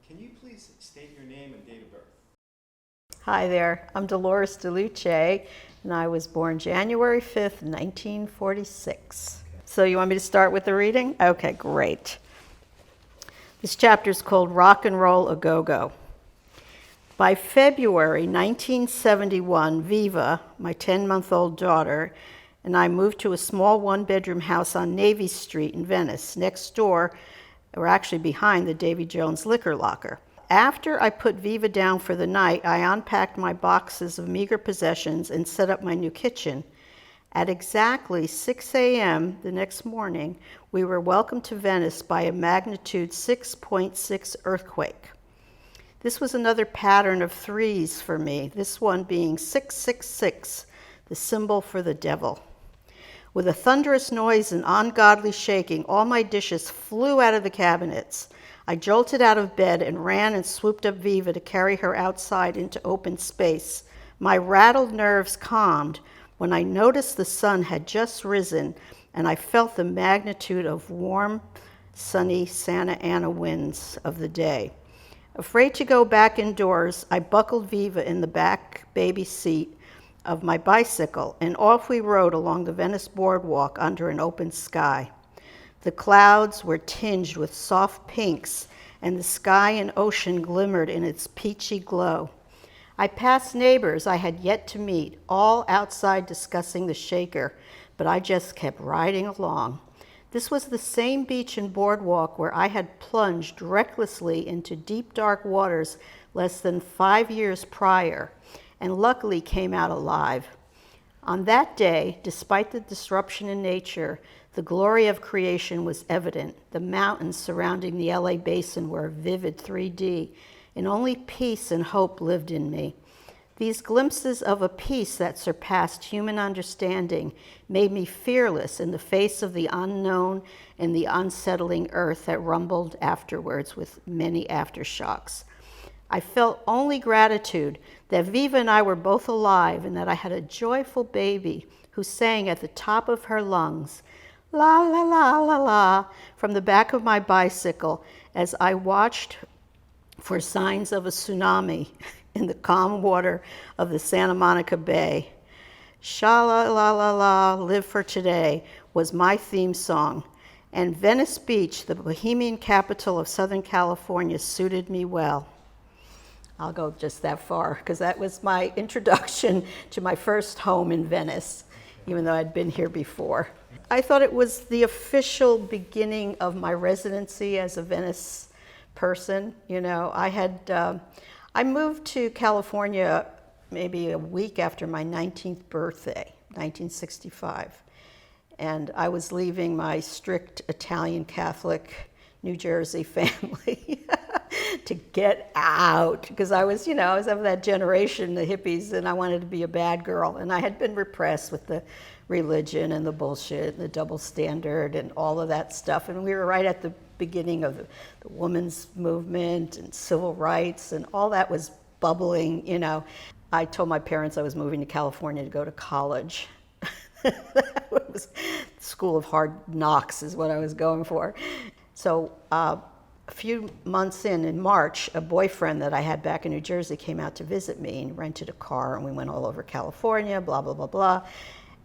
Can you please state your name and date of birth? Hi there, I'm Dolores Deluce, and I was born January 5th, 1946. So you want me to start with the reading? Okay, great. This chapter is called Rock and Roll A Go-Go. By February 1971, Viva, my 10-month-old daughter, and I moved to a small one-bedroom house on Navy Street in Venice, next door, or actually behind the Davy Jones liquor locker. After I put Viva down for the night, I unpacked my boxes of meager possessions and set up my new kitchen. At exactly 6 a.m. the next morning, we were welcomed to Venice by a magnitude 6.6 earthquake. This was another pattern of threes for me, this one being 666, the symbol for the devil. With a thunderous noise and ungodly shaking, all my dishes flew out of the cabinets. I jolted out of bed and ran and swooped up Viva to carry her outside into open space. My rattled nerves calmed when I noticed the sun had just risen and I felt the magnitude of warm, sunny Santa Ana winds of the day. Afraid to go back indoors, I buckled Viva in the back baby seat of my bicycle, and off we rode along the Venice boardwalk under an open sky. The clouds were tinged with soft pinks, and the sky and ocean glimmered in its peachy glow. I passed neighbors I had yet to meet, all outside discussing the shaker, but I just kept riding along. This was the same beach and boardwalk where I had plunged recklessly into deep, dark waters less than 5 years prior, and luckily came out alive. On that day, despite the disruption in nature, the glory of creation was evident. The mountains surrounding the LA basin were vivid 3D, and only peace and hope lived in me. These glimpses of a peace that surpassed human understanding made me fearless in the face of the unknown and the unsettling earth that rumbled afterwards with many aftershocks. I felt only gratitude that Viva and I were both alive and that I had a joyful baby who sang at the top of her lungs, la la la la la, from the back of my bicycle as I watched for signs of a tsunami in the calm water of the Santa Monica Bay. Sha la la la, live for today was my theme song, and Venice Beach, the bohemian capital of Southern California, suited me well. I'll go just that far because that was my introduction to my first home in Venice, even though I'd been here before. I thought it was the official beginning of my residency as a Venice person. You know, I moved to California maybe a week after my 19th birthday, 1965. And I was leaving my strict Italian Catholic New Jersey family to get out because I was of that generation, the hippies, and I wanted to be a bad girl. And I had been repressed with the religion and the bullshit and the double standard and all of that stuff. And we were right at the beginning of the women's movement and civil rights, and all that was bubbling, I told my parents I was moving to California to go to college. That was School of Hard Knocks is what I was going for. So a few months in March, a boyfriend that I had back in New Jersey came out to visit me and rented a car, and we went all over California, blah, blah, blah, blah.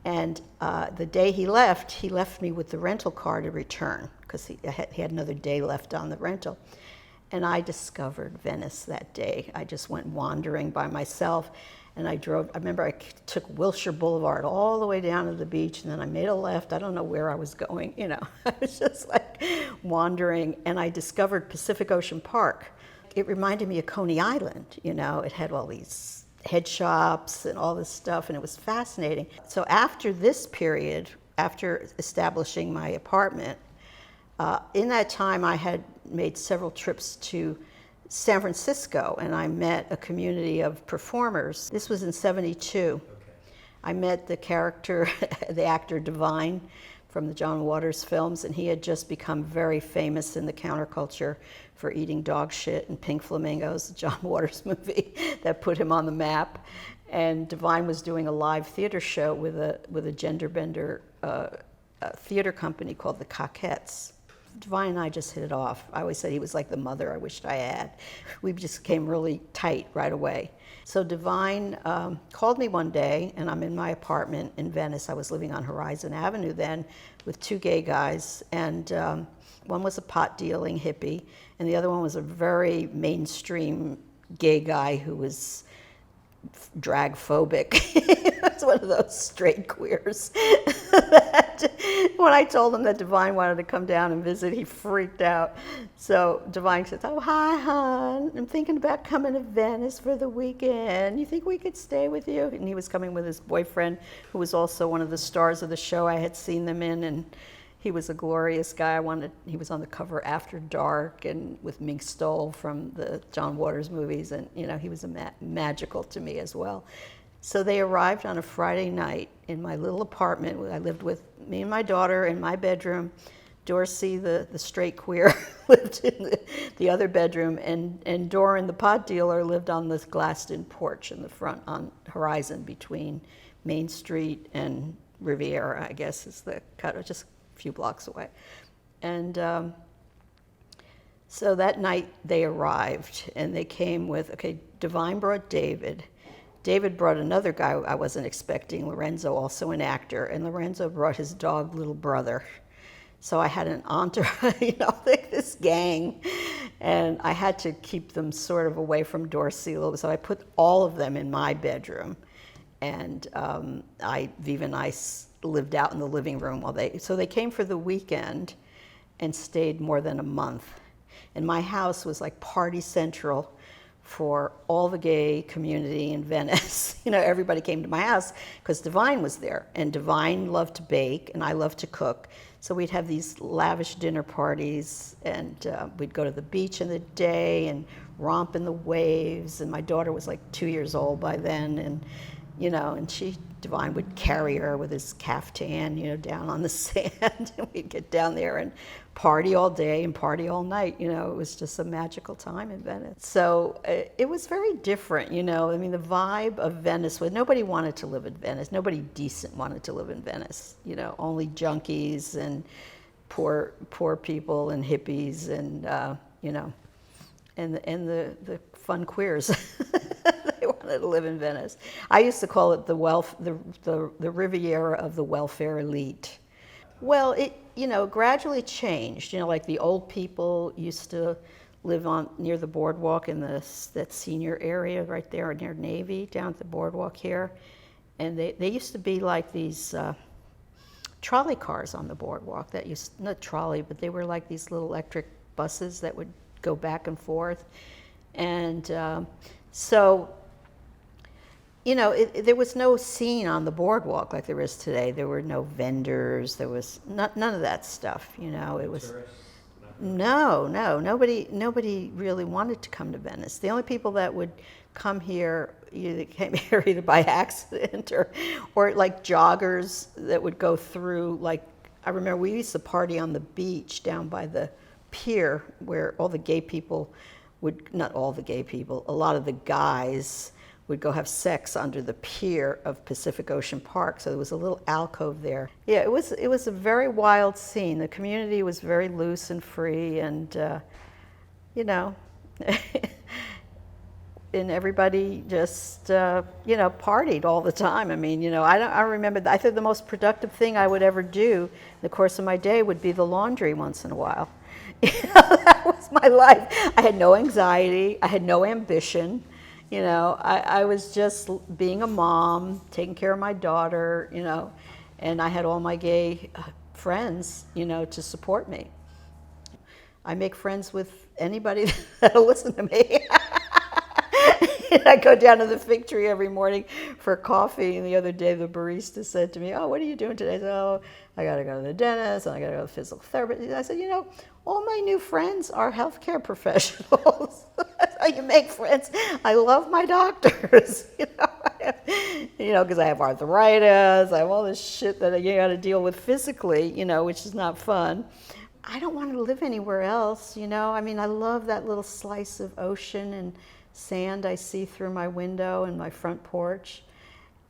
And the day he left me with the rental car to return because he had another day left on the rental. And I discovered Venice that day. I just went wandering by myself, and I remember I took Wilshire Boulevard all the way down to the beach, and then I made a left. I don't know where I was going, I was just like wandering, and I discovered Pacific Ocean Park. It reminded me of Coney Island, it had all these head shops and all this stuff, and it was fascinating. So after this period, after establishing my apartment, in that time I had made several trips to San Francisco, and I met a community of performers. This was in '72. Okay. I met the actor Divine from the John Waters films, and he had just become very famous in the counterculture for eating dog shit and pink flamingos, the John Waters movie that put him on the map. And Divine was doing a live theater show with a gender bender theater company called the Cockettes. Divine and I just hit it off. I always said he was like the mother I wished I had. We just became really tight right away. So Divine called me one day, and I'm in my apartment in Venice. I was living on Horizon Avenue then with 2 gay guys, and one was a pot-dealing hippie, and the other one was a very mainstream gay guy who was drag phobic. It's one of those straight queers. When I told him that Divine wanted to come down and visit, he freaked out. So Divine says, "Oh, hi, hon. I'm thinking about coming to Venice for the weekend. You think we could stay with you?" And he was coming with his boyfriend, who was also one of the stars of the show I had seen them in, and he was a glorious guy. He was on the cover After Dark and with Mink Stole from the John Waters movies, and he was magical to me as well. So they arrived on a Friday night in my little apartment. I lived with me and my daughter in my bedroom. Dorsey, the straight queer, lived in the other bedroom, and Doran, the pot dealer, lived on this glassed-in porch in the front on Horizon between Main Street and Riviera, I guess is the cut, just a few blocks away. And so that night they arrived, and they came with, Divine brought David. David brought another guy I wasn't expecting, Lorenzo, also an actor, and Lorenzo brought his dog, little brother. So I had an entourage, this gang, and I had to keep them sort of away from Dorsey a little bit. So I put all of them in my bedroom, and Viva and I lived out in the living room so they came for the weekend and stayed more than a month. And my house was like party central for all the gay community in Venice. Everybody came to my house because Divine was there, and Divine loved to bake and I loved to cook. So we'd have these lavish dinner parties, and we'd go to the beach in the day and romp in the waves. And my daughter was like 2 years old by then, and Divine would carry her with his caftan, down on the sand, and we'd get down there and party all day and party all night. It was just a magical time in Venice. So it was very different, the vibe of Venice was nobody wanted to live in Venice. Nobody decent wanted to live in Venice. Only junkies and poor people and hippies and the fun queers. They wanted to live in Venice. I used to call it the Riviera of the welfare elite. Well, it gradually changed. Like the old people used to live near the boardwalk in that senior area right there near Navy, down at the boardwalk here, and they used to be like these trolley cars on the boardwalk not trolley, but they were like these little electric buses that would go back and forth, and so. There was no scene on the boardwalk like there is today. There were no vendors. There was none of that stuff. It was nobody really wanted to come to Venice. The only people that would come here came here either by accident or like joggers that would go through. Like I remember we used to party on the beach down by the pier where all the gay people not all the gay people, a lot of the guys would go have sex under the pier of Pacific Ocean Park. So there was a little alcove there. Yeah, it was a very wild scene. The community was very loose and free, and and everybody just partied all the time. I remember. I think the most productive thing I would ever do in the course of my day would be the laundry once in a while. That was my life. I had no anxiety. I had no ambition. I was just being a mom, taking care of my daughter, and I had all my gay friends, to support me. I make friends with anybody that'll listen to me. I go down to the Fig Tree every morning for coffee, and the other day the barista said to me, "Oh, what are you doing today?" I said, "Oh, I got to go to the dentist, and I got to go to the physical therapist." I said, all my new friends are healthcare professionals. That's how you make friends. I love my doctors, because I have arthritis, I have all this shit that you got to deal with physically, which is not fun. I don't want to live anywhere else, I love that little slice of ocean and sand I see through my window and my front porch.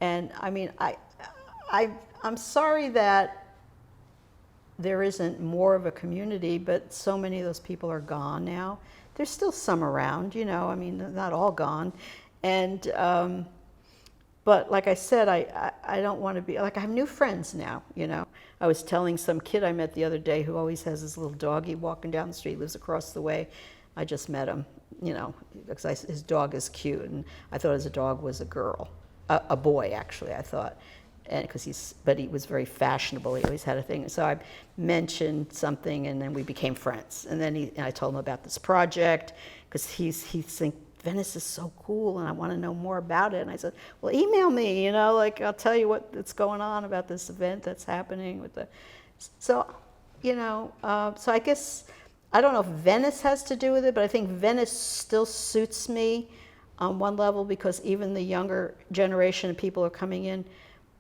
And I'm sorry that there isn't more of a community, but so many of those people are gone now. There's still some around, you know, I mean, they're not all gone. And, but like I said, I don't want to be, like I have new friends now, you know. I was telling some kid I met the other day who always has his little doggy walking down the street, lives across the way. I just met him, you know, because his dog is cute, and I thought his dog was a girl, a boy actually, I thought. And but he was very fashionable. He always had a thing. So I mentioned something, and then we became friends. And then and I told him about this project because he's thinking Venice is so cool, and I want to know more about it. And I said, well, email me. You know, like I'll tell you what's going on about this event that's happening with the. So, you know, so I guess I don't know if Venice has to do with it, but I think Venice still suits me on one level because even the younger generation of people are coming in.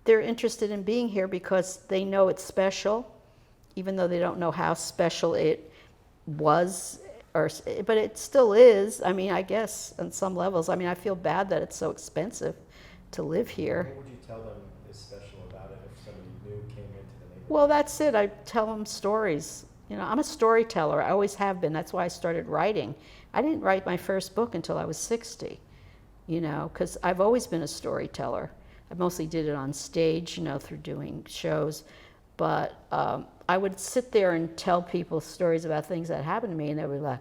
They're interested in being here because they know it's special, even though they don't know how special it was, but it still is. I mean, I guess on some levels. I mean, I feel bad that it's so expensive to live here. What would you tell them is special about it if somebody new came into the neighborhood? Well, that's it. I tell them stories. You know, I'm a storyteller. I always have been. That's why I started writing. I didn't write my first book until I was 60, you know, because I've always been a storyteller. I mostly did it on stage, you know, through doing shows. But I would sit there and tell people stories about things that happened to me, and they were like,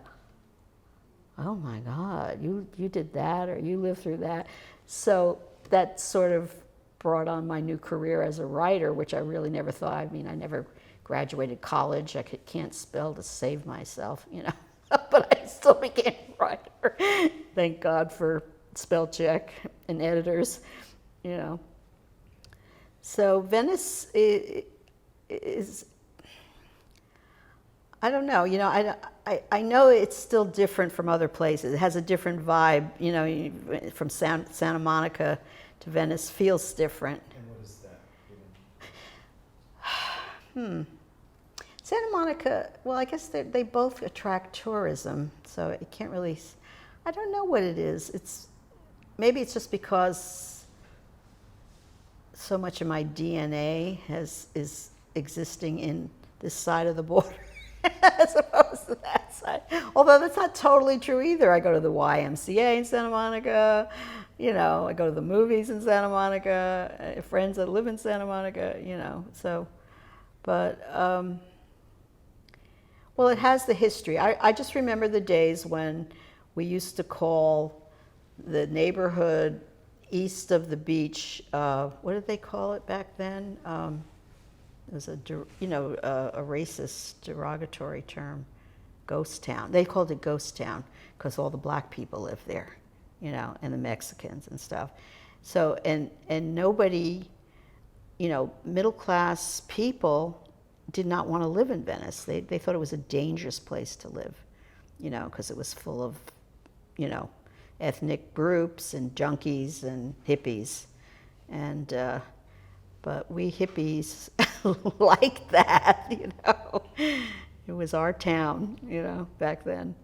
oh my God, you did that, or you lived through that. So that sort of brought on my new career as a writer, which I really never thought. I mean, I never graduated college. I can't spell to save myself, you know. But I still became a writer. Thank God for spell check and editors. You know, so Venice is I don't know, you know, I know it's still different from other places. It has a different vibe, you know, from Santa Monica to Venice feels different. And what is that? Santa Monica, well, I guess they both attract tourism, so it can't really, I don't know what it is. Maybe it's just because so much of my DNA is existing in this side of the border as opposed to that side. Although that's not totally true either. I go to the YMCA in Santa Monica, you know, I go to the movies in Santa Monica, friends that live in Santa Monica, you know, so, but, well, it has the history. I just remember the days when we used to call the neighborhood east of the beach, what did they call it back then? It was a racist, derogatory term, ghost town. They called it ghost town because all the black people lived there, you know, and the Mexicans and stuff. So, and nobody, you know, middle class people did not want to live in Venice. They thought it was a dangerous place to live, you know, because it was full of, you know, ethnic groups and junkies and hippies. And, but we hippies like that, you know. It was our town, you know, back then.